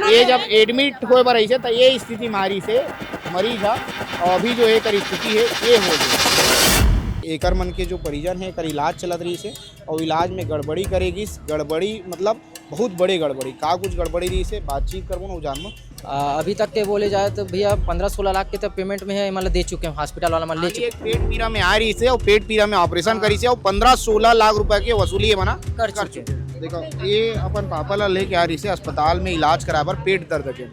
ये जब एडमिट होए बर रही तो ये स्थिति मारी से मरीज है और अभी जो एक स्थिति है ये हो गई। एकर मन के जो परिजन है कर इलाज चलत रही से और इलाज में गड़बड़ी करेगी। गड़बड़ी मतलब बहुत बड़े गड़बड़ी का कुछ गड़बड़ी रही से बातचीत करबो ना जानबो। अभी तक के बोले जाए तो भैया 15-16 लाख के तो पेमेंट में है मतलब दे चुके हैं हॉस्पिटल वाला मतलब ले चुके एक पेट पीरा में आ रही से और पेट पीरा में ऑपरेशन करी से और 15-16 लाख रुपए के वसूली है मना कर चुके। देखो ये अपन पापा ला लेके आ रही से अस्पताल में इलाज कराबर पेट दर्द के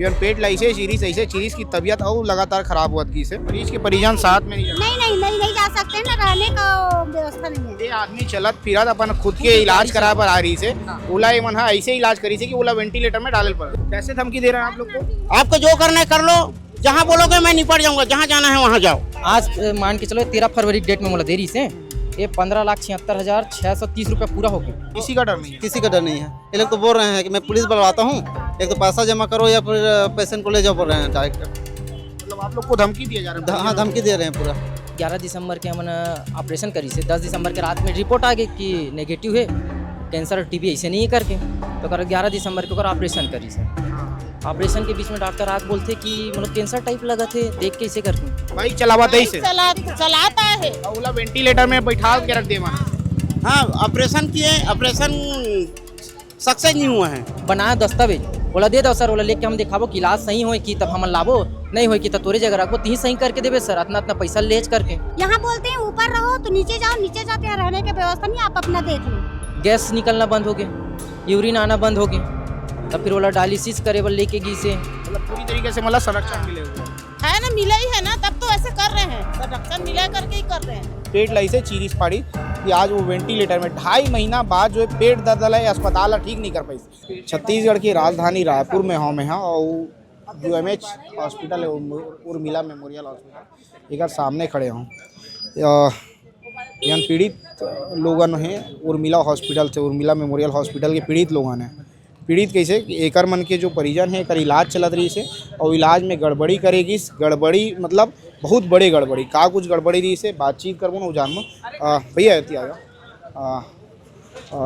इवन पेट लाई से चीरीज ऐसे चीरीज की तबीयत और लगातार खराब हुआ की से मरीज के परिजन साथ में नहीं जा सकते ना, रहने का व्यवस्था नहीं है। ये आदमी चलत फिरत अपन खुद के इलाज कराबर आ रही से ओला मन ऐसे इलाज करी से कि ओला वेंटिलेटर में डाले पड़। कैसे धमकी दे रहे हैं आप लोग को? आपको जो करना है कर लो, जहाँ बोलोगे मैं निपट जाऊंगा, जहाँ जाना है वहाँ जाओ। आज मान के चलो 13 फरवरी डेट में बोला देरी से ये 15,76,630 रुपये पूरा हो गया। किसी का डर नहीं है? किसी का डर नहीं है। ये लोग तो बोल रहे हैं कि मैं पुलिस बुलवाता हूँ, एक तो पैसा जमा करो या फिर पेशेंट को ले जाओ बोल रहे हैं डायरेक्ट। मतलब आप लोग को धमकी दिया जा रहा है? हाँ धमकी दे रहे हैं पूरा। 11 दिसंबर के हमने ऑपरेशन करी से 10 दिसंबर के रात में रिपोर्ट आ गई कि नेगेटिव है कैंसर और टीबी ऐसे नहीं करके तो कर 11 दिसंबर के ऑपरेशन करी से। ऑपरेशन के बीच में डॉक्टर आग बोलते कि मतलब कैंसर टाइप लगा थे देख के इसे करके भाई चलावा दे से चलाता है ओला वेंटिलेटर में बैठा के रख दे वहाँ। हाँ ऑपरेशन किए, ऑपरेशन सक्सेस नहीं हुआ है। बनाया दस्तावेज बोला दे दो सर, बोला लेके हम दिखाबो कि इलाज सही हो कि तब हम लाभो नहीं हो कि तब तोरे जगह रखो तीन सही करके देवे सर, इतना इतना पैसा लेज करके। यहाँ बोलते हैं ऊपर रहो तो नीचे जाओ, नीचे जाते हैं रहने की व्यवस्था नहीं, आप अपना देख लो। गैस निकलना बंद हो गया, यूरिन आना बंद हो गया, तब फिर बोला डायलिसिस करे बोल लेके गई से। मतलब पूरी तरीके से मतलब संरक्षण मिले हुए है ना, मिला ही है ना, तब तो ऐसे कर रहे हैं, संरक्षण मिला करके ही कर रहे हैं। पेट लाई से चीरीज फाड़ी कि आज वो वेंटिलेटर में 2.5 महीना बाद जो है पेट दर्द है अस्पताल ठीक नहीं कर पाई। छत्तीसगढ़ की राजधानी रायपुर में हम हैं और जो UMH हॉस्पिटल है उर्मिला मेमोरियल हॉस्पिटल एक सामने खड़े हों। यहाँ पीड़ित लोगन हैं उर्मिला हॉस्पिटल से, उर्मिला मेमोरियल हॉस्पिटल के पीड़ित लोगन हैं। पीड़ित कैसे एकर मन के जो परिजन है कर इलाज चलत रही से और इलाज में गड़बड़ी करेगी। गड़बड़ी मतलब बहुत बड़े गड़बड़ी का कुछ गड़बड़ी रही से बातचीत करबो ना जानबो। भैया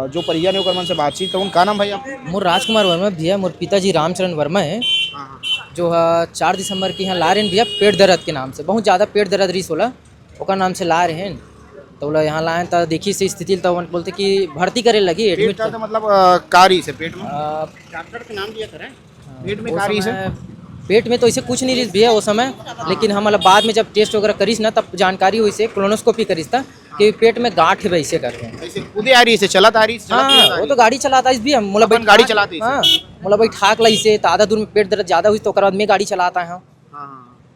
जो परिजन है ओकर मन से बातचीत करबो। का नाम भैया? मोर राजकुमार वर्मा भैया, मोर पिताजी रामचरण वर्मा है जो 4 दिसंबर के यहाँ ला रहे हैं भैया पेट दर्द के नाम से। बहुत ज़्यादा पेट दर्द रही सोला ओकर नाम से ला रहे हैं तो बोला यहाँ लाए तो देखी से स्थिति तो बोलते कि भर्ती करे लगी एडमिट तो मतलब कारी से पेट में डॉक्टर का नाम दिया करें पेट में कारी से पेट में तो ऐसे कुछ नहीं रही भैया वो समय, लेकिन हम मतलब बाद में जब टेस्ट वगैरह करीस ना तब जानकारी हुई से कोलोनोस्कोपी करीस था कि पेट में गांठ है वैसे करके। ऐसे खुद आ रही से चलत आ रही से? हाँ वो तो गाड़ी चलाता है भी हम मोला भाई गाड़ी चलाते हाँ मोला भाई ठाक लाई से तो आधा दूर में पेट दर्द ज़्यादा हुई तो बाद में गाड़ी चलाता है।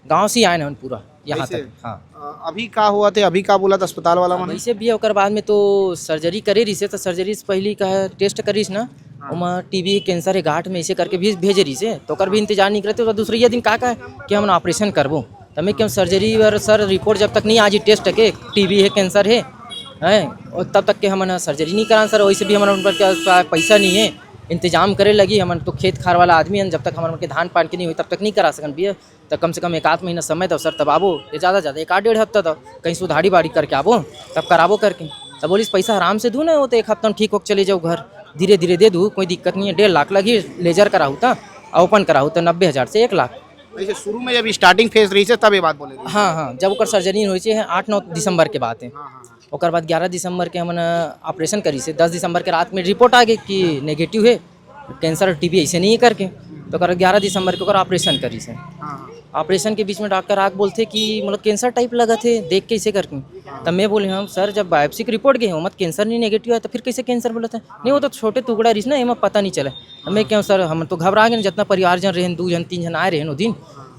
गाँव से आए ना पूरा यहाँ तक। हाँ अभी का हुआ थे? अभी का बोला था अस्पताल वाला मन? वैसे भी ओकर बाद में तो सर्जरी करे रही से तो सर्जरी से पहले का टेस्ट करीस ना ओमा टीबी कैंसर है गांठ में ऐसे करके भी भेजे रही से तो ओकर भी इंतजार नहीं करते तो दूसरे ये दिन का कि हम ऑपरेशन करबो तो मैं क्यों सर्जरी और सर रिपोर्ट जब तक नहीं आज टेस्ट के टीबी है कैंसर है और तब तक के हम सर्जरी नहीं करा सर। वैसे भी हमारे पैसा नहीं है इंतजाम करे लगी हम तो खेत खार वाला आदमी है, जब तक हमारे धान पान के नहीं हुई तब तक नहीं करा सकन भैया। तो कम से कम 1-8 महीना समय दो सर तब आबो, ये ज़्यादा 1-1.5 हफ्ता तो कहीं सुधारी बाड़ी करके आबो तब कराबो करके। तब बोलिस पैसा आराम से दूँ ना वो तो 1 हफ्ता में ठीक हो चले जाओ घर, धीरे धीरे दे दूँ कोई दिक्कत नहीं है। 1.5 लाख लगी लेजर कराऊँ था ओपन कराऊँ तो 90,000 से 1 लाख। वैसे शुरू में जब स्टार्टिंग फेज रही से तब ये बात बोले? हाँ जब ओकर सर्जरी हुई है 8-9 दिसंबर के बाद है। ओकर बाद 11 दिसंबर के हमने ऑपरेशन करी से 10 दिसंबर के रात में रिपोर्ट आ गई कि नेगेटिव है कैंसर और टीबी ऐसे नहीं करके तो कर 11 दिसंबर के ऑपरेशन करी से। ऑपरेशन के बीच में डॉक्टर आग बोलते कि मतलब कैंसर टाइप लगा थे देख के इसे करके। तब मैं बोले हम सर जब बायोप्सी की रिपोर्ट गई हो मत कैंसर नहीं नेगेटिव है तो फिर कैसे कैंसर बोला था? नहीं वो तो छोटे टुकड़ा रही ना एम पता नहीं चला। मैं क्यों सर हम तो घबरा गए, जितना परिवार जन रहे 2 जन 3 जन आए रहे वो दिन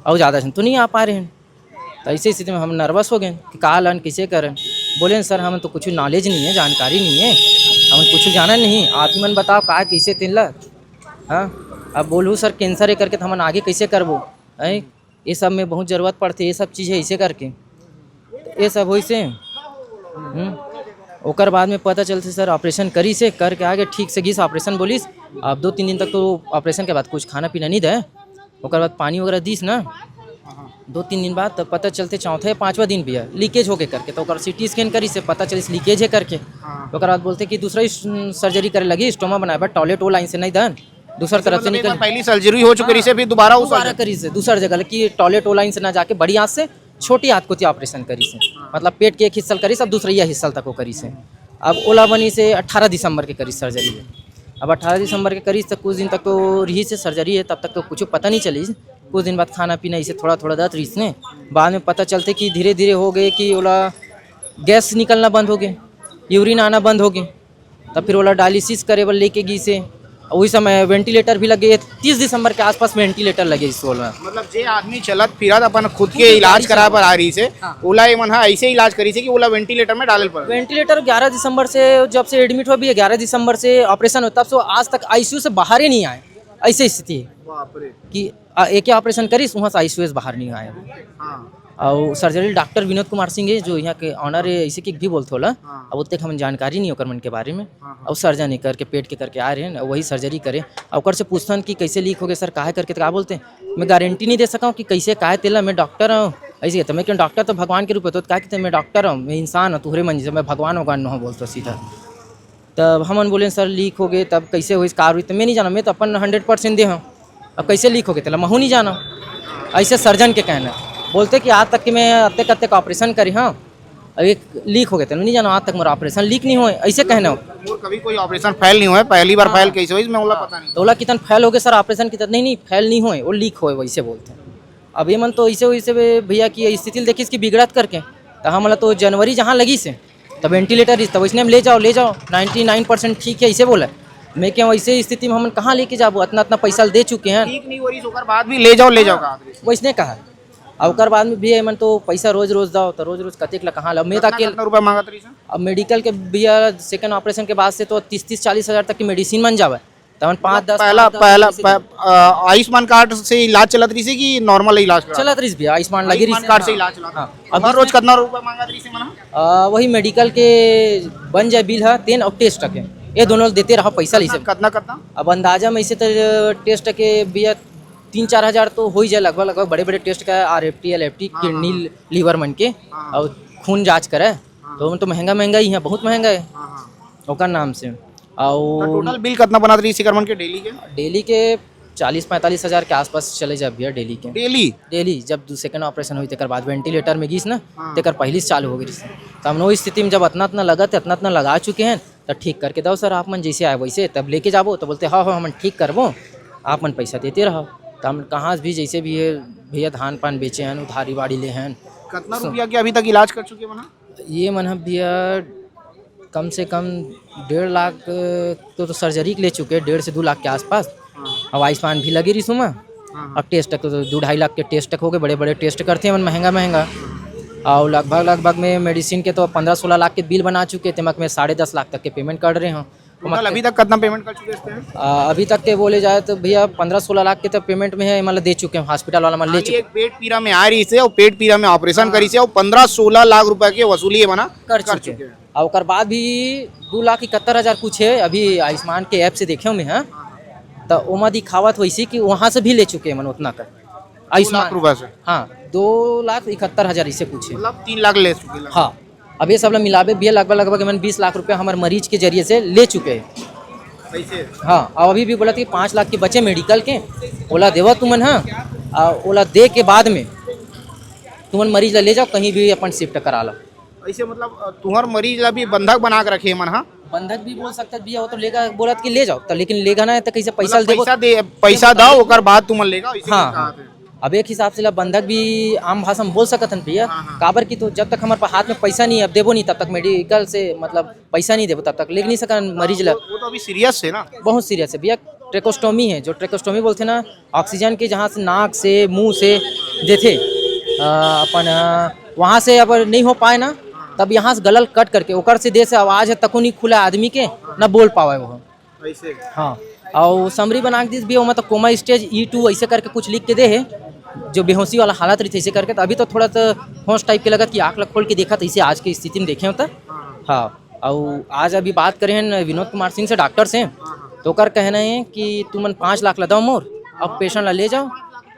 और ज़्यादा जन तो नहीं आ पा रहे हैं। तो ऐसी स्थिति में हम नर्वस हो गए कि कहा लन कैसे करें। बोले सर हम तो कुछ नॉलेज नहीं है जानकारी नहीं है हम कुछ जाना नहीं, आप ही मन बताओ कहा कैसे तिनला। हाँ अब बोलूँ सर कैंसर है करके तो हम आगे कैसे करबो है, ये सब में बहुत ज़रूरत पड़ती है ये सब चीज़ है इसे करके ये सब हो से। ओकर बाद में पता चलते सर ऑपरेशन करी से करके आगे ठीक से घिस ऑपरेशन बोलिस। अब 2-3 दिन तक तो ऑपरेशन के बाद कुछ खाना पीना नहीं दे, ओकर बाद पानी वगैरह दीस ना 2-3 दिन बाद तब पता चलते 4-5वां दिन भी है लीकेज हो गए करके तो CT स्कैन करी से पता चलिस लीकेज है करके। ओकर बाद बोलते कि दूसरा सर्जरी करे लगी स्टोमा बनाए टॉयलेट वो लाइन से नहीं दन दूसर तरफ से मतलब एक बार निकल पहली सर्जरी हो चुकी है फिर दोबारा उस दोबारा करी से दूसर जगह कि टॉयलेट लाइन से ना जाके बड़ी हाथ से छोटी हाथ को थी ऑपरेशन करी से, मतलब पेट के एक हिस्सा करी से, अब दूसरा हिस्सा तक को करी से। अब ओला बनी से 18 दिसंबर के करी सर्जरी है। अब 18 दिसंबर के करी तक कुछ दिन तक तो रही से सर्जरी है, तब तक तो कुछ पता नहीं चली। कुछ दिन बाद खाना पीना इसे थोड़ा थोड़ा दर्द रही ने, बाद में पता चलते कि धीरे धीरे हो गए कि ओला गैस निकलना बंद हो गए, यूरिन आना बंद हो गए। तब फिर ओला डायलिसिस करे वाले लेके गई से, वही समय वेंटिलेटर भी लगे। 30 दिसंबर के आसपास वेंटिलेटर लगे इस में। मतलब जे आदमी चलत फिरत अपन खुद के इलाज करा पर आ रही से ओला ये मन ऐसे इलाज करी से कि ओला वेंटिलेटर में डालल पर। वेंटिलेटर 11 दिसंबर से जब से एडमिट हो भी है, 11 दिसंबर से ऑपरेशन हो, तब से आज तक आईसीयू से बाहर ही नहीं आए। ऐसी स्थिति है कि एक ऑपरेशन करी वहाँ से आईसीयू से बाहर नहीं आए। और सर्जरी डॉक्टर विनोद कुमार सिंह है जो यहाँ के ऑनर है, इसी के भी बोलते होला। अब उतने हमें जानकारी नहीं होकर मन के बारे में। अब सर्जन करके पेट के करके आ रहे हैं, वही सर्जरी करे। और से पूछता कि कैसे लीक हो गए सर, काहे करके, तो क्या बोलते हैं मैं गारंटी नहीं दे सका हूँ कि कैसे काहे तेला, मैं डॉक्टर हूँ ऐसे कहते। मैं क्यों डॉक्टर तो भगवान के रूप में, तो क्या कहते मैं डॉक्टर हूँ, मैं इंसान हूँ, तुहरे मंजी से मैं भगवान भगवान न बोलता सीधा। तब हम बोले सर लीक हो गए, तब कैसे हुई कार हुई, तो मैं नहीं जाना, मैं तो अपन 100% दे हूँ। अब कैसे लीक हो गए तेला महू नहीं जाना। ऐसे सर्जन के कहना बोलते कि आज तक कि मैं अत्ते कत्ते का ऑपरेशन करी, हाँ एक लीक हो गए थे नहीं जाना, आज तक मेरा ऑपरेशन लीक नहीं हुए ऐसे कहना हो। और कभी कोई ऑपरेशन फेल नहीं हुआ, पहली बार फेल कैसे हुई मैं पता नहीं। तो बोला कितन फेल हो गए सर ऑपरेशन कितन, नहीं फेल नहीं हुए, वो लीक हुए वैसे बोलते हैं। अब ये मन तो ऐसे वैसे भैया की स्थिति देखी इसकी बिगड़त करके, तो हम तो जनवरी जहाँ लगी से तब वेंटिलेटर तब इसने हम ले जाओ 99% ठीक है ऐसे बोला। मैं क्या वैसे स्थिति में हम कहाँ लेके जाबो, इतना पैसा दे चुके हैं, ठीक नहीं हो रही ओकर बाद भी ले जाओ वैसने कहा। और ओकर बाद में भी मन तो पैसा रोज रोज दाओ, तो रोज रोज कतेक ला कहाँ ला, मैं तक कितना रुपया मांगत रही। अब मेडिकल के भैया सेकंड ऑपरेशन के बाद से तो 30-40 हज़ार तक की मेडिसिन बन जावे, तब 5-10 पहला आयुष्मान कार्ड से इलाज चलत रही कि नॉर्मल इलाज चलत रही भैया, आयुष्मान लगी रही कार्ड से इलाज चला। अब हर रोज कितना रुपया मांगत रही मना वही मेडिकल के बन जाए बिल है 10 और टेस्ट के, ये दोनों देते रहो पैसा ली से। कितना अब अंदाजा में इसे तो टेस्ट के भैया 3-4 हज़ार तो हो ही जाए लगभग बड़े बड़े टेस्ट का, RFT LFT किडनी लीवर मन के और खून जांच करे, तो महंगा ही है, बहुत महंगा है ओकर नाम से। और टोटल बिल कितना बना रही सिकरमन के डेली के 40-45 हज़ार के आसपास चले जाए भैया डेली के। डेली जब सेकंड ऑपरेशन हुई तक बाद वेंटिलेटर में गीस ना तक पहले से चालू हो गई। तो हम स्थिति में जब इतना लगा थे इतना लगा चुके हैं, तो ठीक करके दो सर आप मन जैसे आए वैसे, तब लेके जाबो तो बोलते हाँ हम ठीक करबो, आप मन पैसा देते रहो। तो हम कहाँ भी जैसे भी है भैया धान पान बेचे हैं, उधारी बाड़ी ले हैं। कितना रुपया के अभी तक इलाज कर चुके मना? ये मन भैया कम से कम 1.5 लाख तो सर्जरी ले चुके हैं, 1.5 से 2 लाख के आसपास। अब आयुष्मान भी लगी रही सुमा। अब टेस्ट तक तो 2-2.5 लाख के टेस्ट तक हो गए, बड़े बड़े टेस्ट करते हैं महंगा। और लगभग में मेडिसिन के तो 15-16 लाख के बिल बना चुके थे, मैं 10.5 लाख तक के पेमेंट कर रहे हैं। अभी तक कितना पेमेंट कर चुके हैं? अभी तक के बोले जाए तो भैया 15-16 लाख के तो पेमेंट में है, मतलब दे चुके हैं, हॉस्पिटल वाला मतलब ले चुके। एक पेट पीरा में आ रही से और पेट पीरा में ऑपरेशन करी से और 15-16 लाख रुपए के वसूली मना कर चुके हैं। और ओकर बाद भी 2,71,000 कुछ है अभी आयुष्मान के ऐप से देखे मैं है, तो ओमा दिखावत वैसी कि वहाँ से भी ले चुके हैं मन उतना कर आयुष्मान रुपए से। हाँ 2,71,000 इसे कुछ है, मतलब 3 लाख ले चुके। हाँ अब ये सब मिलावे भी लगभग मैंने 20 लाख रुपए हमारे मरीज के जरिए से ले चुके हैं। हाँ और अभी भी बोला कि 5 लाख के बचे मेडिकल के, ओला देवा तुमन। हाँ ओला दे के बाद में तुमन मरीज ला ले जाओ कहीं भी अपन शिफ्ट करा लो। ऐसे मतलब तुम्हार मरीज ला भी बंधक बना के रखे मन। हाँ बंधक भी बोल सकता भैया, वो तो लेगा बोला कि ले जाओ, तो लेकिन लेगा ना तो कैसे पैसा पैसा दो ओकर बाद तुमन लेगा। हाँ अब एक हिसाब से बंधक भी आम भाषा में बोल सकत हन भैया, काबर की तो जब तक हमारे हाथ में पैसा नहीं अब देबो नहीं तब तक मेडिकल से मतलब पैसा नहीं देबो तब तक ले नहीं सकन मरीज ला। वो तो अभी सीरियस है ना, बहुत सीरियस है भैया। ट्रेकोस्टोमी है, जो ट्रेकोस्टोमी बोलते ना, ऑक्सीजन के जहाँ से नाक से मुंह से देते अपन वहाँ से अगर नहीं हो पाए ना तब यहाँ से गलल कट करके ओकर से दे से आवाज है तको नहीं खुला आदमी के ना बोल पावे वो। हाँ और समरी बना के भी मतलब कोमा स्टेज E2 ऐसे करके कुछ लिख के दे है, जो बेहोशी वाला हालत रही थी ऐसे करके। तो अभी तो थोड़ा सा होश टाइप के लगत कि आँख खोल के देखा तो इसे आज की स्थिति में देखे होता। हाँ और आज अभी बात करें हैं विनोद कुमार सिंह से डॉक्टर से, तो कर कहना है कि तुमन 5 लाख लगाओ मोर, अब पेशेंट ला ले जाओ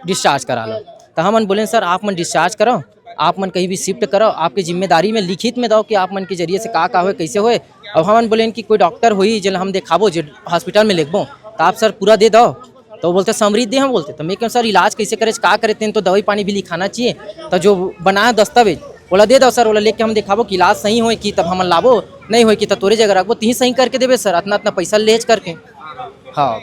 डिस्चार्ज करा लो। तो हम बोले सर आप मन डिस्चार्ज करो, आप मन कहीं भी शिफ्ट करो, आपकी जिम्मेदारी में लिखित में दो कि आप मन के जरिए से का हुए कैसे हुए। अब हम बोले कि कोई डॉक्टर हुई जल हम देखाबो जो हॉस्पिटल में लिखबो, तो तो आप सर पूरा दे दो। तो वो बोलते समृद्ध दे, हम बोलते तो मैं क्यों सर इलाज कैसे करे, का करे तेन तो दवाई पानी भी लिखाना चाहिए। तो जो बनाया दस्तावेज बोला दे दो सर, बोला लेके हम दिखाबो कि इलाज सही हो कि तब हम लाबो, नहीं हो कि तब तोरे जगह रखबो, तीन सही करके देवे सर, इतना इतना पैसा लेज करके। हाँ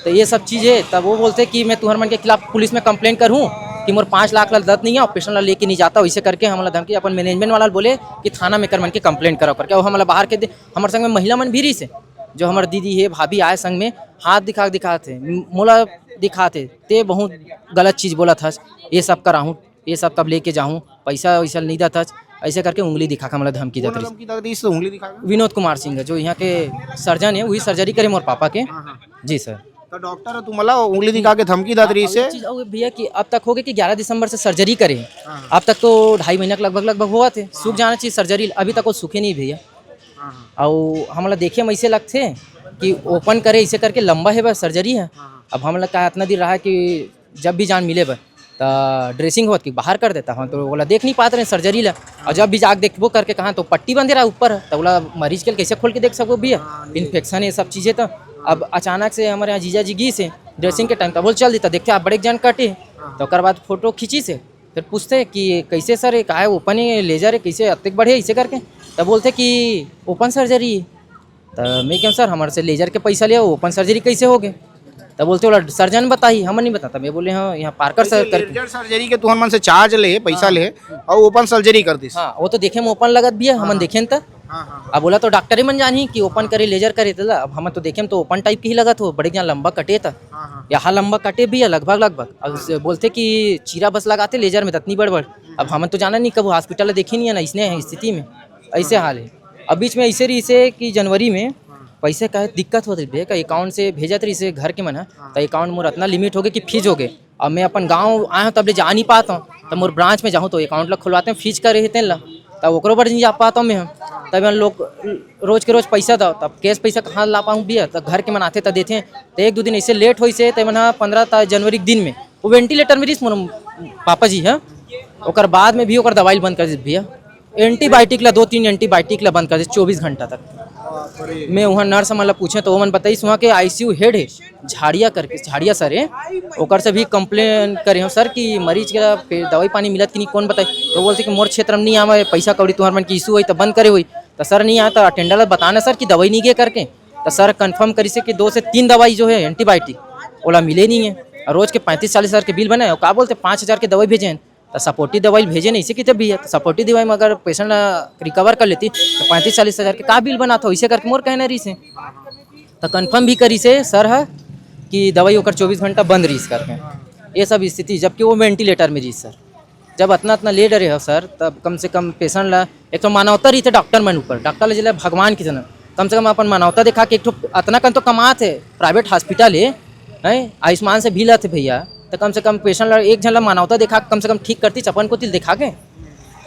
तो ये सब चीज़ है। तब वो बोलते कि मैं तुम्हारे मन के खिलाफ पुलिस में कंप्लेंट करूँ कि मोर 5 लाख दर्द नहीं है, ऑपरेशन ला लेके नहीं जाता, वैसे करके हमारा धमकी अपन मैनेजमेंट वाला बोले कि थाना में कर मन के कंप्लेंट करो करके। और हमारा बाहर के हमारे संग में महिला मन भी रही से, जो हमारे दीदी है भाभी आए संग में, हाथ दिखाते मोला दिखाते ते बहुत गलत चीज़ बोला था, ये सब कराऊँ, ये सब तब लेके जाऊँ, पैसा वैसा नहीं देता था, ऐसे करके उंगली दिखा के हमारा धमकी देता रही। उंगली दिखाएगा विनोद कुमार सिंह है, जो यहाँ के सर्जन है, वही सर्जरी करे मोर पापा के। जी सर। तो डॉक्टर तुम्हाला उंगली दिखा के धमकी दाद रही से चीज़ और भैया कि अब तक हो गया कि 11 दिसंबर से सर्जरी करे, अब तक तो 2.5 महीने का लगभग हुआ थे, सूख जाना चाहिए सर्जरी, अभी तक वो सूखे नहीं भैया। और हमारा देखे हम ऐसे लगते कि ओपन करे ऐसे करके लंबा है बस सर्जरी है। अब हम लोग का इतना दिन रहा है कि जब भी जान मिले बस तो ड्रेसिंग हो कि बाहर कर देता हूँ, तो बोला देख नहीं पाते रहे सर्जरी ला, और जब भी जाग देखबो करके कहाँ तो पट्टी बंधे रहा ऊपर, तो बोला मरीज के कैसे खोल के देख सको भैया, इन्फेक्शन है सब चीज़ें। तो अब अचानक से हमारे यहाँ जीजा जी गी से ड्रेसिंग के टाइम तो बोल चल देता, देखते आप बड़े जान काटे, तो कर बाद फोटो खींची से फिर पूछते कि कैसे सर ये है ओपन है लेजर है कैसे अतिक बढ़े ऐसे करके, तब बोलते कि ओपन सर्जरी है। तो मैं क्यों सर हमारे से लेजर के पैसा लिया, ओपन सर्जरी कैसे हो गए, तब बोलते बोला सर्जन बताई, हम नहीं बताता। मैं बोले हाँ यहाँ पार्कर सर करके सर्जरी के तुहर मन से चार्ज ले पैसा ले और ओपन सर्जरी कर दी। हाँ वो तो देखे में ओपन लगत भी है, हम देखे न। अब बोला तो डॉक्टर ही मन जानी कि ओपन करे लेजर करे, तो अब हम तो देखे तो ओपन टाइप की ही लगत हो, बड़े यहाँ लंबा कटे था, यहाँ लंबा कटे भी है लगभग। अब बोलते कि चीरा बस लगाते लेजर में ततनी बड़। अब हम तो जाना नहीं, कब हॉस्पिटल देखे नहीं है ना, इसने स्थिति में ऐसे हाल है। अब बीच में ऐसे रही से कि जनवरी में पैसे का दिक्कत होती है, का अकाउंट से भेजत रही से घर के मन, तो अकाउंट मोर इतना लिमिट हो गया कि फीस हो गए। अब मैं अपन गाँव आया हूँ तब ले जा नहीं पाता हूँ, तब मोर ब्रांच में जाऊँ तो अकाउंट ला खुलवाते हैं, फीस कर रहते हैं ला, तब ओकरो पर नहीं जा पाता हूँ मैं। हम तब लोग रोज के रोज पैसा दो, तब कैश पैसा कहाँ ला पाऊँ भैया, तब घर के मन आते तब देते हैं। तो 1-2 दिन ऐसे लेट हुई से, तब मन 15 जनवरी के दिन में वो वेंटिलेटर में रही मोर पापा जी है, और बाद में भी ओकर दवाई बंद कर दी भैया, एंटीबायोटिक ला 2-3 एंटीबायोटिक ला बंद कर दी 24 घंटा तक। मैं वहाँ नर्स मतलब पूछे तो वो मन बताइस वहाँ के ICU हेड है झाड़िया करके, झाड़िया सर है, ओकर से भी कंप्लेन करे हो सर कि मरीज के दवाई पानी मिलत कि नहीं कौन बताए, तो बोलते कि मोर क्षेत्र में नहीं आवा, पैसा कौड़ी तुम्हारे मन की इशू हुई तो बंद करे हुई, तो सर नहीं आया तो अटेंडर बताना सर कि दवाई नहीं गए करके, तो सर कंफर्म करी से कि 2 से 3 दवाई जो है एंटीबायोटिक ओला मिले नहीं है, और रोज के 35-40 हज़ार के बिल बनाए, और क्या बोलते 5,000 के दवाई भेजे, तो सपोर्टिव दवाई भेजे नहीं इसे कितने भी है, तो सपोर्टिव दवाई में अगर पेशेंट रिकवर कर लेती तो 35-40 हज़ार के का बिल बना था, इसे करके मोर कहना रही से। तो कंफर्म भी करी से सर है कि दवाई होकर 24 घंटा बंद रही करके, ये सब स्थिति, जबकि वो वेंटिलेटर में रही सर। जब इतना लेट रहे हो सर, तब कम से कम पेशेंट ला एक तो मानवता रही थे डॉक्टर मन ऊपर, डॉक्टर ला जिला भगवान की जना, कम से कम अपन मानवता दिखा के एक इतना कम तो कमा थे, प्राइवेट हॉस्पिटल है आयुष्मान से भी लाते भैया, तो कम से कम पेशेंट एक जन ला मानवता दिखा कम से कम ठीक करती, चपन को तिल दिखा के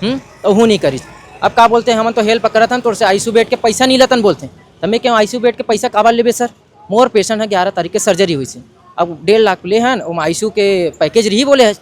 तो वो नहीं करी। अब क्या बोलते हैं हम तो हेल्प करा था तो ICU बेड के पैसा नहीं लतन बोलते, तो मैं क्यों ICU बेड के पैसा काबाल लेबे सर, मोर पेशेंट है 11 तारीख के सर्जरी हुई से, अब 1.5 लाख ले हैं, ICU के पैकेज रही बोले है,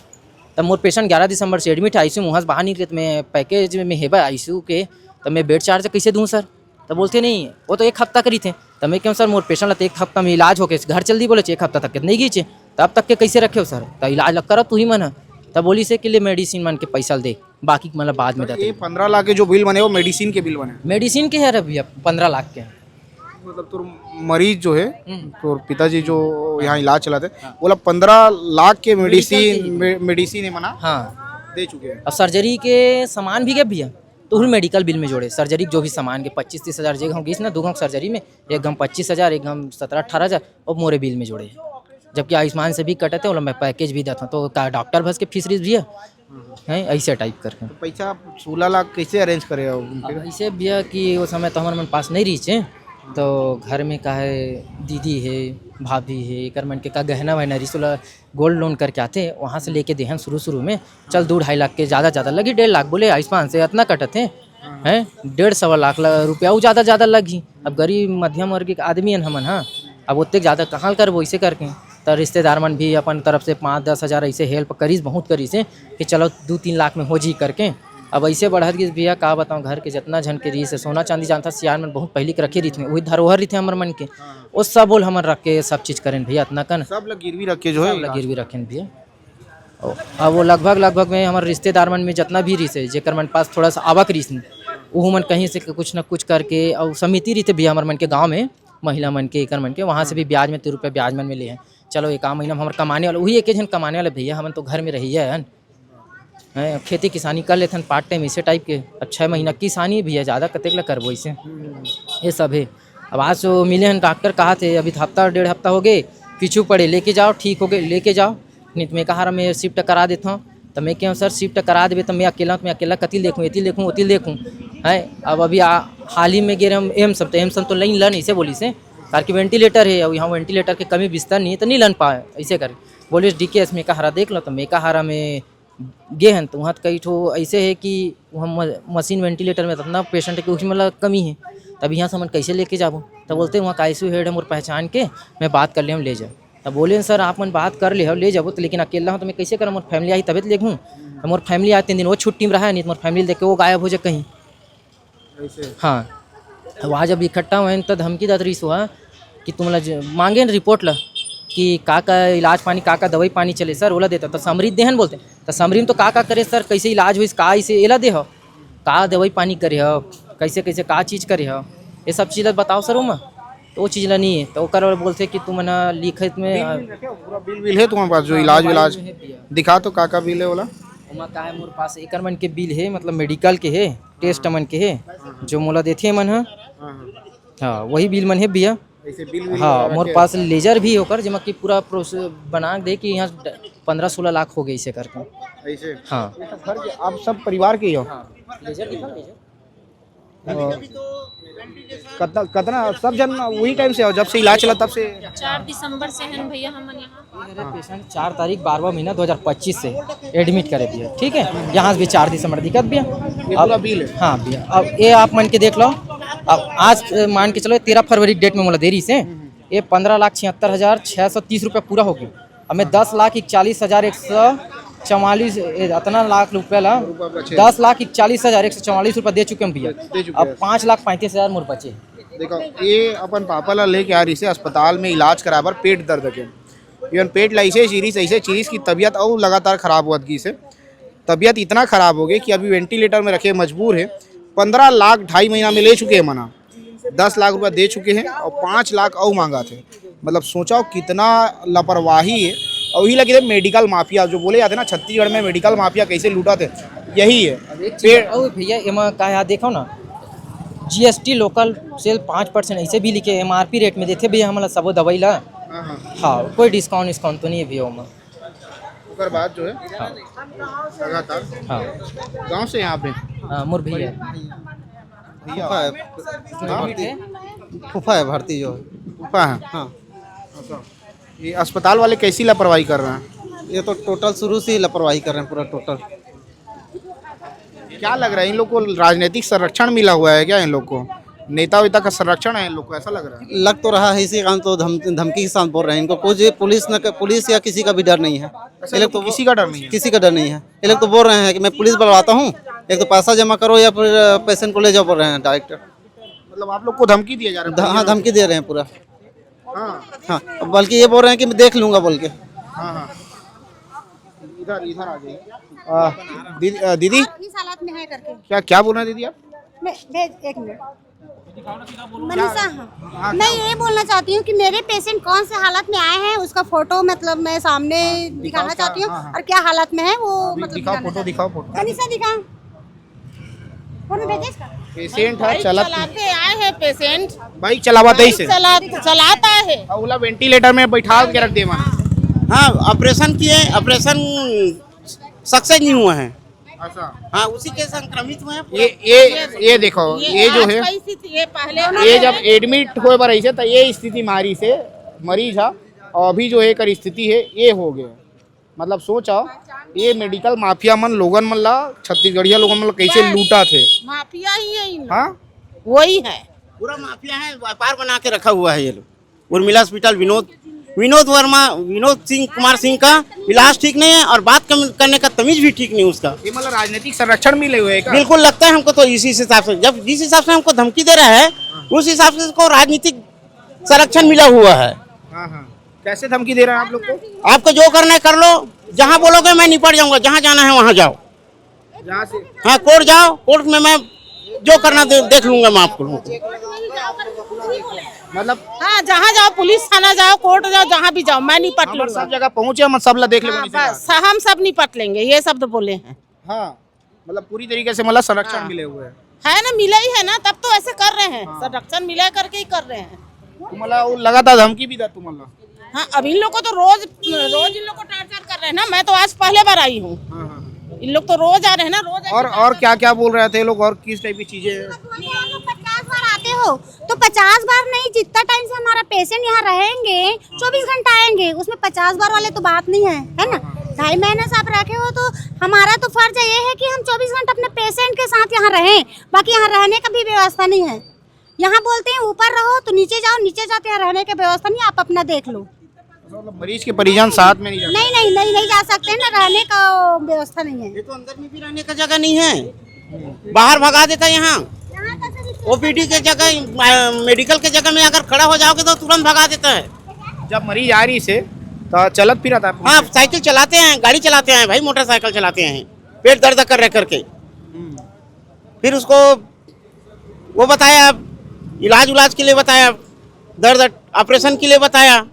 तब मोर पेशेंट 11 दिसंबर से एडमिट है ICU, वहाँ से बाहर निकले तो मैं पैकेज में हेबा ICU के, तो मैं बेड चार्ज कैसे दूँ सर, तो बोलते नहीं वो तो 1 हफ्ता करी थे, तो मैं क्यों सर मोर पेशेंट ला 1 हफ्ता में इलाज हो गए घर चल दी, बोले 1 हफ्ता तक नहीं गीचे, तब तक के कैसे रखे हो सर, तो इलाज लग करो तू ही मन, तब बोली से कि ले मेडिसिन मन के पैसा दे, बाकी मतलब बाद में देते। 15 लाख के जो बिल बने वो मेडिसिन के बिल बने, मेडिसिन के है भैया 15 लाख के, मतलब तो मरीज जो है तो पिताजी जो यहाँ इलाज चलाते बोला 15 लाख के मेडिसिन मना हाँ दे चुके हैं। अब सर्जरी के सामान भी गए भैया, तो उन मेडिकल बिल में जोड़े सर्जरी जो भी सामान के 25-30 हज़ार जे हम गई ना, 2 घम सर्जरी में, एक घम 25 हज़ार, एक घम 17-18 हज़ार, और मोरे बिल में जोड़े, जबकि आयुष्मान से भी कटे थे, और मैं पैकेज भी देता हूँ, तो डॉक्टर भस के फीस भी है ऐसे टाइप करके। तो पैसा 16 लाख कैसे अरेंज करे ऐसे भैया कि वो समय तो हमारे मन पास नहीं रही, तो घर में का है दीदी है भाभी है एक मन के का गहना वहना रिसोला गोल्ड लोन करके आते, वहाँ से लेके दे हैं शुरू में, चल 2-2.5 लाख के ज़्यादा लगी, 1.5 लाख बोले आयुष्मान से इतना कटते हैं 1.5 लाख रुपया वो ज़्यादा लगी। अब गरीब मध्यम वर्ग के आदमी हैं हमन, हाँ अब उतने ज़्यादा कहाँ करबो ऐसे करके, तो रिश्तेदार मन भी अपन तरफ से 5-10 हज़ार ऐसे हेल्प करीस, बहुत करीस कि चलो 2-3 लाख में हो जी करके, अब ऐसे बढ़त गई भैया का बताऊँ, घर के जितना झन के रही से सोना चांदी जानता सियार में बहुत पहले के रखे रही थे, वही धरोहर रही थे हमारे मन के, वो सब बोल हमारे रख के सब चीज़ करें भैया इतना कन सब लोग गिरवी रख के जो है गिरवी रखें भैया। अब वो लगभग में हमारे रिश्तेदार मन में जितना भी रही से जेकर मन पास थोड़ा सा आवक रही से वो मन कहीं से कुछ ना कुछ करके और समिति रही थे भैया हमारे मन के गाँव में, महिला मन के एकर मन के, वहाँ से भी ब्याज में 3 रुपये ब्याज मन में लिए हैं। चलो एक आध महीना में हमारे कमाने वाले वही एक जन कमाने वाले भैया, हम तो घर में रही है खेती किसानी कर लेते हैं पार्ट टाइम ऐसे टाइप के। अब 6 महीना किसानी भैया ज़्यादा कतेक ला करबो ऐसे ये सब है। अब आज तो मिले हैं डॉक्टर कहा थे अभी हफ्ता 1.5 हफ्ता हो गए पीछू पड़े, लेके जाओ ठीक हो गए लेके जाओ, नहीं तो मैं कहा मैं शिफ्ट करा देता हूँ। तो मैं क्या सर शिफ्ट करा देवे तो मैं अकेला कतिल देखूँ एतिल देखूँ ओतिल देखूँ है। अब अभी हाल ही में गे रहे हम एम्स तो नहीं लन ऐसे बोली से कार की वेंटिलेटर है और यहाँ वेंटिलेटर की कमी बिस्तर नहीं है तो नहीं लन पाए ऐसे कर बोले DKS में कहारा देख लो। तो मैं कहारा में गे हैं तो वहाँ कई ठो ऐसे है कि वहाँ मशीन वेंटिलेटर में इतना पेशेंट है कि उसमें मतलब कमी है, तब यहाँ से हम कैसे लेके जाबो। तो बोलते वहाँ का ICU हेड है मोर पहचान के मैं बात कर ले हम ले जाओ। तब बोले सर आप मन बात कर ले जाबो तो लेकिन अकेला हूँ तो मैं कैसे करूँ, मोर फैमिली आई तबियत लेखूँ तो मोर फैमिली आए 3 दिन वो छुट्टी में रहा नहीं तो मोर फैमिली देख के वो गायब हो जाए कहीं। हाँ वहाँ जब इकट्ठा हुए तो धमकी दत रही हुआ कि तुम मांगे रिपोर्ट ला कि का इलाज पानी का दवाई पानी चले सर ओला देता तो समरी देहन बोलते तो समरी में तो का करे सर कैसे इलाज हुई का इसे एला दे हो का दवाई पानी करे हो कैसे कैसे का चीज़ करे हो ये सब चीज़ बताओ सर वो तो वो चीज़ ला नहीं है। तो ओकर बोलते कि तुम ना लिखत में पूरा बिल है तुम्हारे पास जो इलाज दिखा तो का बिल है बोला उमा का है मोर पास एकर मन के बिल है मतलब मेडिकल के है टेस्ट मन के है जो मोला देते मन है। हाँ वही बिल मन है भैया। हाँ मोर पास लेजर भी होकर जमा कि पूरा प्रोसेस बना दे कि यहाँ 15-16 लाख हो गए इसे करके ऐसे। हाँ आप सब परिवार के ही हो? लेजर दिखा लेजर कितना सब जन वही टाइम से हो जब से इलाज चला तब से? 4 दिसंबर से हैं भैया हम यहाँ पेशेंट 4 तारीख 12वां महीना 2025 से एडमिट करे भैया ठीक है। यहाँ से भी 4 दिसंबर दिक्कत भैया अब बिल है। हाँ भैया अब ये आप मान के देख लो अब आज मान के चलो 13 फरवरी डेट में मोला देरी से ये 15,76,630 रुपये पूरा हो गया। अब मैं 10,41,144 इतना लाख रुपये ला 10,41,144 रुपये दे चुके हम भैया। अब 5,35,000 मोर बचे। देखो ये अपन पापा ला लेके आ रही से अस्पताल में इलाज कराबर पेट दर्द के इवन पेट लाइसे चीरीस ऐसे चीरीस की तबीयत और लगातार खराब हुआ की से तबीयत इतना खराब हो गई कि अभी वेंटिलेटर में रखे मजबूर है। 15 लाख 2.5 महीना में ले चुके हैं मना 10 लाख रुपया दे चुके हैं और 5 लाख और मांगा थे। मतलब सोचाओ कितना लापरवाही है। और वही लगे थे मेडिकल माफिया जो बोले जाते ना छत्तीसगढ़ में मेडिकल माफिया कैसे लूटा थे यही है। भैया एमा का यहाँ देखो ना GST लोकल सेल 5% ऐसे भी लिखे MRP रेट में देते भैया हमारा सबो दवाई ला। हाँ कोई डिस्काउंट तो नहीं है भैया उमा बात जो है लगातार। हाँ गाँव से यहाँ पे मोर भैया फूफा है भारती जो फूफा है। हाँ ये अस्पताल वाले कैसी लापरवाही कर रहे हैं? ये तो टोटल शुरू से ही लापरवाही कर रहे हैं पूरा टोटल। क्या लग रहा है इन लोग को राजनीतिक संरक्षण मिला हुआ है क्या? इन लोग को नेता वेता का संरक्षण है इन लोग को ऐसा लग रहा है? लग तो रहा है इसी कारण तो धमकी के साथ बोल रहे हैं। इनको कोई पुलिस या किसी का भी डर नहीं है। ये लोग तो किसी का डर नहीं है। किसी का डर नहीं है। ये लोग तो बोल रहे हैं कि मैं पुलिस बुलवाता हूँ एक तो पैसा जमा करो या फिर पेशेंट को ले जाओ बोल रहे हैं डायरेक्ट। मतलब आप लोग को धमकी दिया जा रहा है? हाँ धमकी दे रहे हैं पूरा। हाँ हाँ बल्कि ये बोल रहे हैं कि मैं देख लूँगा बोल के। हाँ हाँ इधर आ जाइए। दीदी इस हालत में है करके क्या बोल रहे हैं दीदी आप? मैं भेज 1 मिनट मनीषा। हाँ मैं ये बोलना चाहती हूँ कि मेरे पेशेंट कौन से हालत में आए हैं उसका फोटो मतलब मैं सामने दिखाना चाहती हूँ और क्या हालत में है वो मतलब दिखाओ फोटो। मनीषा दिखाओ फोटो भेजे इसका। पेशेंट है चलाते आए हैं पेशेंट बाइक चलावा ही से चलाता है अगला वेंटिलेटर में बैठा के रख दे वहाँ। हाँ ऑपरेशन किए ऑपरेशन सक्सेस नहीं हुआ है। अच्छा हाँ उसी के संक्रमित हुए हैं। ये देखो ये जो है ये पहले ये जब एडमिट होए पर ऐसे तो ये स्थिति मारी से मरीज है और अभी जो एक स्थिति है ये हो गया। मतलब सोचो ये मेडिकल माफिया मन लोगन मन ला छत्तीसगढ़िया लोगन मन कैसे लूटा थे। माफिया ही है हाँ वही है पूरा माफिया है व्यापार बना के रखा हुआ है ये लोग। उर्मिला हॉस्पिटल विनोद विनोद सिंह कुमार सिंह का इलाज ठीक नहीं है और बात करने का तमीज भी ठीक नहीं उसका। ये मतलब राजनीतिक संरक्षण मिले हुए हैं क्या? बिल्कुल लगता है हमको तो इसी हिसाब से, जब जिस हिसाब से हमको धमकी दे रहा है उस हिसाब से उसको राजनीतिक संरक्षण मिला हुआ है। हाँ हाँ, कैसे धमकी दे रहे हैं आप लोग को? आपको जो करना है कर लो, जहाँ बोलोगे मैं निपट जाऊंगा, जहाँ जाना है वहाँ जाओ। जहाँ से हाँ कोर्ट जाओ, कोर्ट में मैं जो करना देख लूंगा मैं आपको। मतलब हाँ जहाँ जाओ, पुलिस थाना जाओ, कोर्ट जाओ, जहाँ भी जाओ, मैं निपट हम लूंगा। सब जगह पहुंचे, हम सब ला देख ले। हाँ, बस हम सब निपट लेंगे, ये शब्द बोले हैं। हाँ, मतलब पूरी तरीके से मतलब संरक्षण मिले हुए हैं। है ना, मिला ही है ना, तब तो ऐसे कर रहे हैं, संरक्षण मिला करके ही कर रहे हैं। तुम्हाला वो लगातार धमकी भी था तुम्हाला? हाँ अब इन लोग को तो रोज इन लोग को टार्चर कर रहे हैं ना। मैं तो आज पहले बार आई हूँ, इन लोग तो रोज आ रहे हैं ना, रोज। और क्या क्या बोल रहे थे लोग, और किस टाइप की चीजें? 50 बार आते हो तो 50 बार नहीं, जितना टाइम से हमारा पेशेंट यहाँ रहेंगे 24 घंटा आएंगे, उसमें 50 बार वाले तो बात नहीं है ना। 2.5 महीने से आप रखे हो तो हमारा तो फर्ज ये है कि हम 24 घंटे अपने पेशेंट के साथ यहाँ रहें। बाकी यहाँ रहने का भी व्यवस्था नहीं है। यहाँ बोलते हैं ऊपर रहो तो नीचे जाओ, नीचे जाते हैं रहने की व्यवस्था नहीं, आप अपना देख लो। मतलब मरीज के परिजन साथ में नहीं जाते? नहीं जा सकते ना, रहने का व्यवस्था नहीं है। ये तो अंदर में भी रहने का जगह नहीं है, बाहर भगा देता है। यहाँ ओपीडी के जगह, मेडिकल के जगह में अगर खड़ा हो जाओगे तो तुरंत भगा देता है। जब मरीज आ रही से तो चलत फिरा था? हाँ साइकिल चलाते हैं, गाड़ी चलाते हैं भाई, मोटरसाइकिल चलाते हैं, पेट दर्द कर रह करके। फिर उसको वो बताया, इलाज के लिए बताया, दर्द ऑपरेशन के लिए बताया,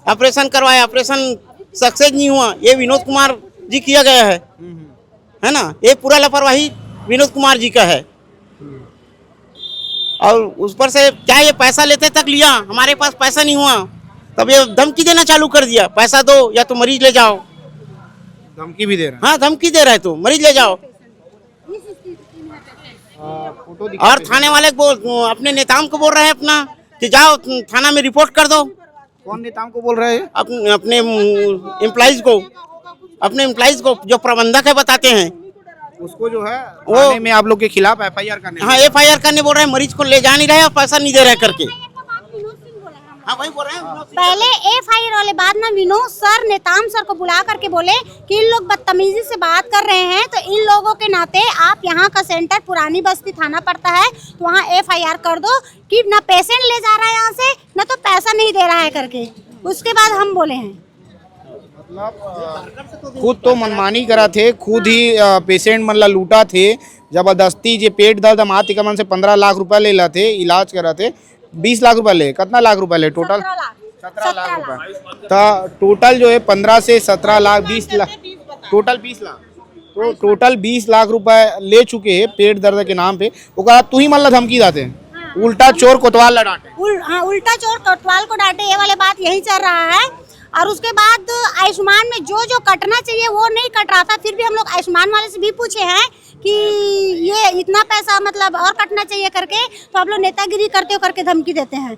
ऑपरेशन करवाया, ऑपरेशन सक्सेस नहीं हुआ। ये विनोद कुमार जी किया गया है ना, ये पूरा लापरवाही विनोद कुमार जी का है। और उस पर से क्या ये पैसा लेते तक लिया, हमारे पास पैसा नहीं हुआ तब ये धमकी देना चालू कर दिया, पैसा दो या तो मरीज ले जाओ। धमकी भी दे रहे हाँ धमकी दे रहा है, तो मरीज ले जाओ। फोटो और थाने वाले अपने नेताओं को बोल रहे हैं अपना कि जाओ थाना में रिपोर्ट कर दो। कौन नेताओं को बोल रहे हैं? अपने एम्प्लॉइज को जो प्रबंधक है बताते हैं, उसको जो है थाने में आप लोग के खिलाफ FIR करने। हाँ FIR करने बोल रहे हैं, मरीज को ले जा नहीं रहे और पैसा नहीं दे रहे करके। हाँ वही बोल रहे हैं। पहले FIR वाले बाद ना विनोद सर नेताम सर को बुला करके बोले कि इन लोग बदतमीजी से बात कर रहे हैं, तो इन लोगों के नाते आप यहाँ का सेंटर पुरानी बस्ती थाना पड़ता है तो वहाँ FIR कर दो कि ना पेशेंट ले जा रहा है यहाँ से, ना तो पैसा नहीं दे रहा है करके। उसके बाद हम बोले हैं, खुद तो मनमानी करा थे, खुद ही पेशेंट मतलब लूटा थे जबरदस्ती। जे पेट दर्द हम आती कमन से 15 लाख रुपए ले ला थे, इलाज करा थे 20 लाख रुपए ले, कितना लाख रुपए ले टोटल? 17 लाख रुपए। तो टोटल जो है 15 से 17 लाख 20 लाख, टोटल 20 लाख, तो टोटल 20 लाख रुपए ले चुके हैं पेट दर्द के नाम पे। ओकरा तू ही मतलब धमकी दाते, उल्टा चोर कोतवाल लड़ाटे। हाँ उल्टा चोर कोतवाल को डांटे, ये वाले बात यही चल रहा है। और उसके बाद आयुष्मान में जो जो कटना चाहिए वो नहीं कट रहा था। फिर भी हम लोग आयुष्मान वाले से भी पूछे हैं कि ये इतना पैसा मतलब और कटना चाहिए करके, तो आप लोग नेतागिरी करते हो करके धमकी देते हैं।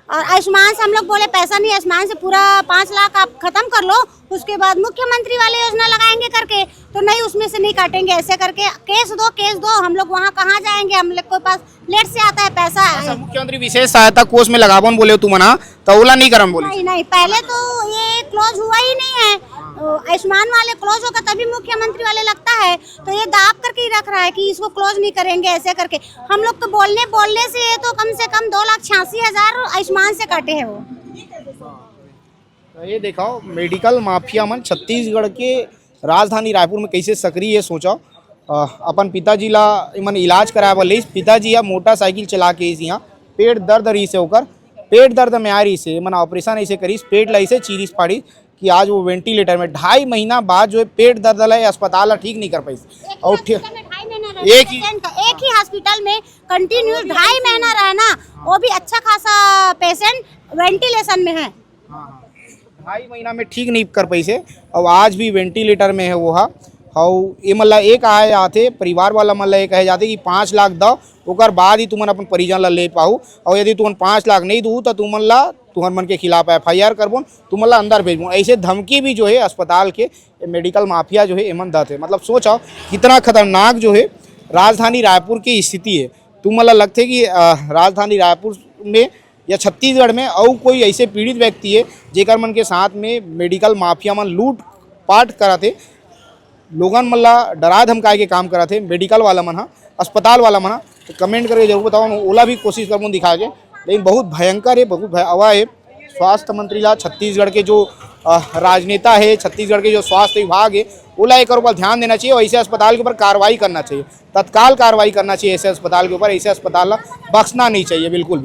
और आयुष्मान से हम लोग बोले पैसा नहीं, आयुष्मान से पूरा 5 लाख आप खत्म कर लो, उसके बाद मुख्यमंत्री वाले योजना लगाएंगे करके, तो नहीं उसमें से नहीं काटेंगे ऐसे करके। केस दो, हम लोग वहाँ कहाँ जाएंगे, हम लोग के पास लेट से आता है पैसा। मुख्यमंत्री विशेष सहायता कोष में लगावन बोले तू मना तो ओला नहीं करम बोले? नहीं पहले तो ये क्लोज हुआ ही नहीं है। आयुष्मान वाले क्लोज होगा तभी मुख्यमंत्री वाले लगता है, तो ये दाब करके ही रख रहा है कि इसको क्लोज नहीं करेंगे ऐसे करके। हम लोग तो बोलने से ये तो कम से कम 2,86,000 आयुष्मान से काटे हैं वो। तो ये देखो मेडिकल माफिया मन छत्तीसगढ़ के राजधानी रायपुर में कैसे सक्रिय है। सोचो अपन पिताजी ला मन इलाज कराए वाले, पिताजी या मोटरसाइकिल चला के यहाँ पेट दर्द रही से होकर, पेट दर्द में आ रही से मन ऑपरेशन ऐसे करी, पेट लाई से चीरिस पाड़ी कि आज वो वेंटिलेटर में 2.5 महीना बाद जो है पेट दर्द ला अस्पताल ठीक नहीं कर पाई। और एक ही हॉस्पिटल में कंटिन्यू 2.5 महीना रहना, वो भी अच्छा खासा पेशेंट वेंटिलेशन में है। 2.5 महीना में ठीक नहीं कर पाई से, और आज भी वेंटिलेटर में है वो। हाँ ये मतलब एक आए आते परिवार वाला मतलब ये कहे जाते कि 5 लाख दो, ओकर बाद ही तुमन अपन परिजन ला ले पाऊ, और यदि तुमन 5 लाख नहीं दू तो तुमन ला तुहर मन के खिलाफ FIR करबो, तुमन ला अंदर भेजबो। ऐसे धमकी भी जो है अस्पताल के मेडिकल माफिया जो है एमन दाते। मतलब सोचो कितना खतरनाक जो है राजधानी रायपुर की स्थिति है। तुमन ला लगते कि राजधानी रायपुर में या छत्तीसगढ़ में और कोई ऐसे पीड़ित व्यक्ति है जेकर मन के साथ में मेडिकल माफिया मन लूट पाट करा थे, लोगन मन ला डरा धमकाए के काम करा थे, मेडिकल वाला मन हा, अस्पताल वाला मन हा, तो कमेंट करके जरूर बताओ, ओला भी कोशिश करमु दिखा के। लेकिन बहुत भयंकर है, बहुत हवा है। स्वास्थ्य मंत्री ला छत्तीसगढ़ के जो राजनेता है, छत्तीसगढ़ के जो स्वास्थ्य विभाग है, ओला एक ऊपर ध्यान देना चाहिए और ऐसे अस्पताल के ऊपर कार्रवाई करना चाहिए, तत्काल कार्रवाई करना चाहिए। ऐसे अस्पताल के ऊपर, ऐसे अस्पताल ला बख्शना नहीं चाहिए बिल्कुल भी।